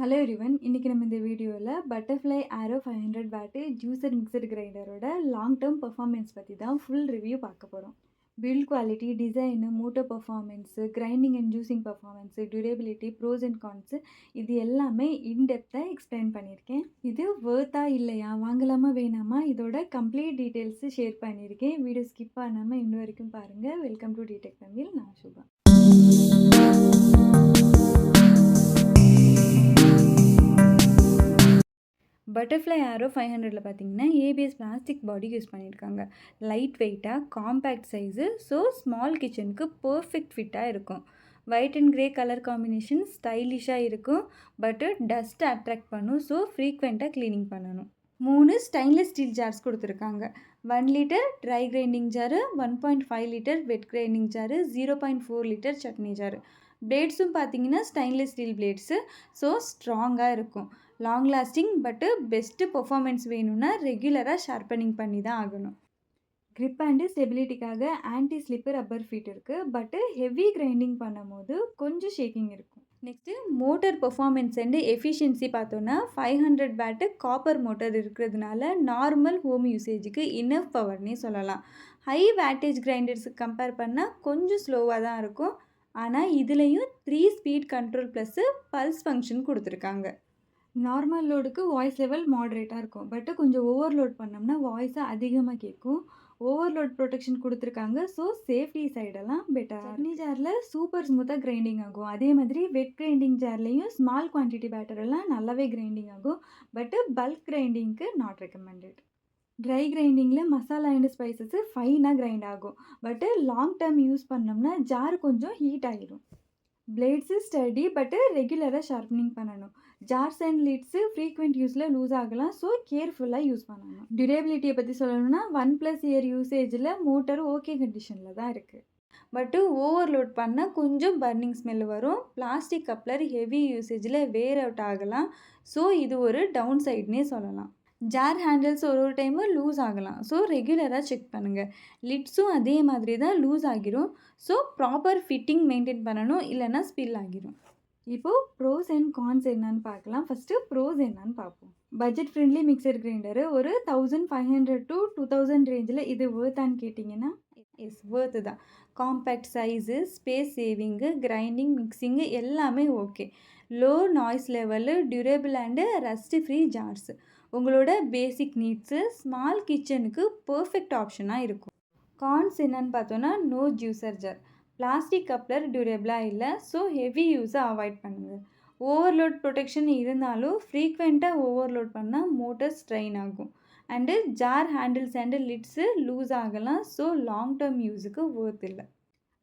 Hello everyone. இன்னைக்கு நம்ம இந்த வீடியோவில் butterfly arrow 500 watt juicer mixer கிரைண்டரோட லாங் டேர்ம் பெர்ஃபார்மன்ஸ் பற்றி தான் ஃபுல் ரிவ்யூ பார்க்க போகிறோம். Build quality, design, motor performance, grinding and juicing performance, durability, pros and cons இது எல்லாமே இன்டெப்த்தாக எக்ஸ்பிளைன் பண்ணியிருக்கேன். இது வேர்த்தா இல்லையா, வாங்கலாமா வேணாமா, இதோட கம்ப்ளீட் டீட்டெயில்ஸு ஷேர் பண்ணியிருக்கேன். வீடியோ ஸ்கிப் பண்ணாமல் இன்ன வரைக்கும் பாருங்கள். வெல்கம் டு டிடெக் தமிழ். நான் சுபா. பட்டர்ஃப்ளை ஆரோ 500ல் பார்த்தீங்கன்னா ஏபிஎஸ் பிளாஸ்டிக் பாடி யூஸ் பண்ணியிருக்காங்க. லைட் வெயிட்டாக, காம்பேக்ட் சைஸு, ஸோ ஸ்மால் கிச்சனுக்கு பர்ஃபெக்ட் ஃபிட்டாக இருக்கும். White and grey colour combination ஸ்டைலிஷாக இருக்கும். பட்டு டஸ்ட்டை அட்ராக்ட் பண்ணும், ஸோ ஃப்ரீக்வெண்ட்டாக க்ளீனிங் பண்ணணும். 3 ஸ்டெயின்லெஸ் ஸ்டீல் ஜார்ஸ் கொடுத்துருக்காங்க. 1 litre dry grinding jar, 1.5 litre wet grinding jar, 0.4 litre chutney jar. பிளேட்ஸும் பார்த்தீங்கன்னா ஸ்டெயின்லெஸ் ஸ்டீல் பிளேட்ஸு, ஸோ ஸ்ட்ராங்காக இருக்கும். Long lasting, but best performance வேணும்னா ரெகுலராக ஷார்ப்பனிங் பண்ணி தான் ஆகணும். கிரிப் அண்டு ஸ்டெபிலிட்டிக்காக ஆன்டி ஸ்லிப்பு ரப்பர் ஃபீட் இருக்குது. பட்டு ஹெவி கிரைண்டிங் பண்ணும் போது கொஞ்சம் ஷேக்கிங் இருக்கும். Next motor performance and efficiency பார்த்தோன்னா 500 வாட்டு காப்பர் மோட்டர் இருக்கிறதுனால நார்மல் ஹோம் யூசேஜுக்கு இனஃப் பவர்னே சொல்லலாம். ஹை வேட்டேஜ் கிரைண்டர்ஸுக்கு கம்பேர் பண்ணால் கொஞ்சம் ஸ்லோவாக தான் இருக்கும். ஆனால் இதுலேயும் 3 speed control plus pulse function கொடுத்துருக்காங்க. நார்மல் லோடுக்கு வாய்ஸ் லெவல் மாட்ரேட்டாக இருக்கும். பட்டு கொஞ்சம் ஓவர்லோட் பண்ணோம்னா வாய்ஸை அதிகமாக கேட்கும். ஓவர்லோட் ப்ரொடெக்ஷன் கொடுத்துருக்காங்க, ஸோ சேஃப்டி சைடெல்லாம் பெட்டர். சட்னி ஜாரில் சூப்பர் ஸ்மூத்தாக கிரைண்டிங் ஆகும். அதே மாதிரி வெட் கிரைண்டிங் ஜார்லேயும் ஸ்மால் குவான்டிட்டி பேட்டரெல்லாம் நல்லாவே கிரைண்டிங் ஆகும். பட்டு பல்க் கிரைண்டிங்க்கு நாட் ரெக்கமெண்டட். ட்ரை கிரைண்டிங்கில் மசாலா அண்ட் ஸ்பைசஸ் ஃபைனாக கிரைண்ட் ஆகும். பட்டு லாங் டேர்ம் யூஸ் பண்ணோம்னா ஜார் கொஞ்சம் ஹீட் ஆகிடும். பிளேட்ஸு ஸ்டடி, பட்டு ரெகுலராக ஷார்ப்பனிங் பண்ணணும். Jars and lids frequent யூஸில் loose ஆகலாம், ஸோ கேர்ஃபுல்லாக யூஸ் பண்ணணும். டியூரபிலிட்டியை பற்றி சொல்லணும்னா 1+ இயர் யூசேஜில் மோட்டர் ஓகே கண்டிஷனில் தான் இருக்குது. பட்டு ஓவர்லோட் பண்ணால் கொஞ்சம் பர்னிங் ஸ்மெல் வரும். பிளாஸ்டிக் கப்ளர் ஹெவி யூசேஜில் வேர் அவுட் ஆகலாம், ஸோ இது ஒரு டவுன் சைட்னே சொல்லலாம். ஜார் ஹேண்டில்ஸ் ஒரு டைமு லூஸ் ஆகலாம், ஸோ ரெகுலராக செக் பண்ணுங்கள். லிட்ஸும் அதே மாதிரி தான் லூஸ் ஆகிரும், ஸோ ப்ராப்பர் ஃபிட்டிங் மெயின்டைன் பண்ணணும், இல்லைனா ஸ்பில் ஆகிரும். இப்போது ப்ரோஸ் அண்ட் கான்ஸ் என்னன்னு பார்க்கலாம். ஃபஸ்ட்டு ப்ரோஸ் என்னன்னு பார்ப்போம். பட்ஜெட் ஃப்ரெண்ட்லி மிக்சர் கிரைண்டரு ஒரு 1500 to 2000 ரேஞ்சில் இது வேர்த்தான்னு கேட்டிங்கன்னா எஸ், வேர்த்து தான். Compact size, space saving, grinding, mixing எல்லாமே okay. Low noise level, durable and rust free jars உங்களோட பேசிக் நீட்ஸு ஸ்மால் கிச்சனுக்கு பர்ஃபெக்ட் ஆப்ஷனாக இருக்கும். கான்ஸ் என்னன்னு பார்த்தோன்னா no juicer jar, plastic coupler டியூரபிளாக இல்லை, ஸோ ஹெவி யூஸை அவாய்ட் பண்ணுங்கள். ஓவர்லோட் ப்ரொடெக்ஷன் இருந்தாலும் ஃப்ரீக்வெண்ட்டாக ஓவர்லோட் பண்ணால் மோட்டர் ஸ்ட்ரெயின் ஆகும். And jar handles and lids loose ஆகலாம், ஸோ லாங் டேர்ம் யூஸுக்கு ஒர்த் இல்லை.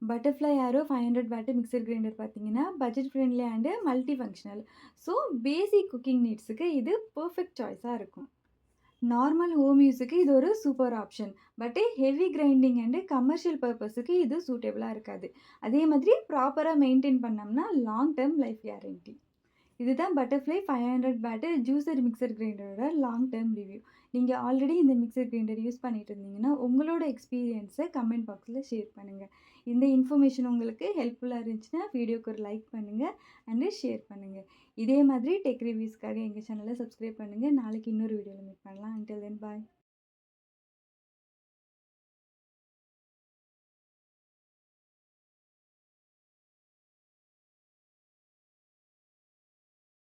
Butterfly arrow 500 watt mixer grinder பார்த்தீங்கன்னா budget friendly and multi functional, so basic cooking நீட்ஸுக்கு இது பர்ஃபெக்ட் சாய்ஸாக இருக்கும். நார்மல் ஹோம் யூஸுக்கு இது ஒரு super option. But heavy grinding and commercial பர்பஸுக்கு இது சூட்டபிளாக இருக்காது. அதே மாதிரி ப்ராப்பராக மெயின்டைன் பண்ணோம்னா லாங் டேர்ம் லைஃப் கேரண்டி. இதுதான் பட்டர்ஃப்ளை 500 வாட் ஜூஸர் மிக்சர் கிரைண்டரோட லாங் டேர்ம் ரிவ்யூ. நீங்கள் ஆல்ரெடி இந்த மிக்சர் கிரைண்டர் யூஸ் பண்ணிட்டு இருந்தீங்கன்னா உங்களோட எக்ஸ்பீரியன்ஸை கமெண்ட் பாக்ஸில் ஷேர் பண்ணுங்கள். இந்த இன்ஃபர்மேஷன் உங்களுக்கு ஹெல்ப்ஃபுல்லாக இருந்துச்சுன்னா வீடியோக்கு ஒரு லைக் பண்ணுங்கள் அண்டு ஷேர் பண்ணுங்கள். இதே மாதிரி டெக் ரிவ்யூஸ்க்காக எங்கள் சேனலை சப்ஸ்கிரைப் பண்ணுங்கள். நாளைக்கு இன்னொரு வீடியோவில் மீட் பண்ணலாம். அன்டில் தென் பாய்.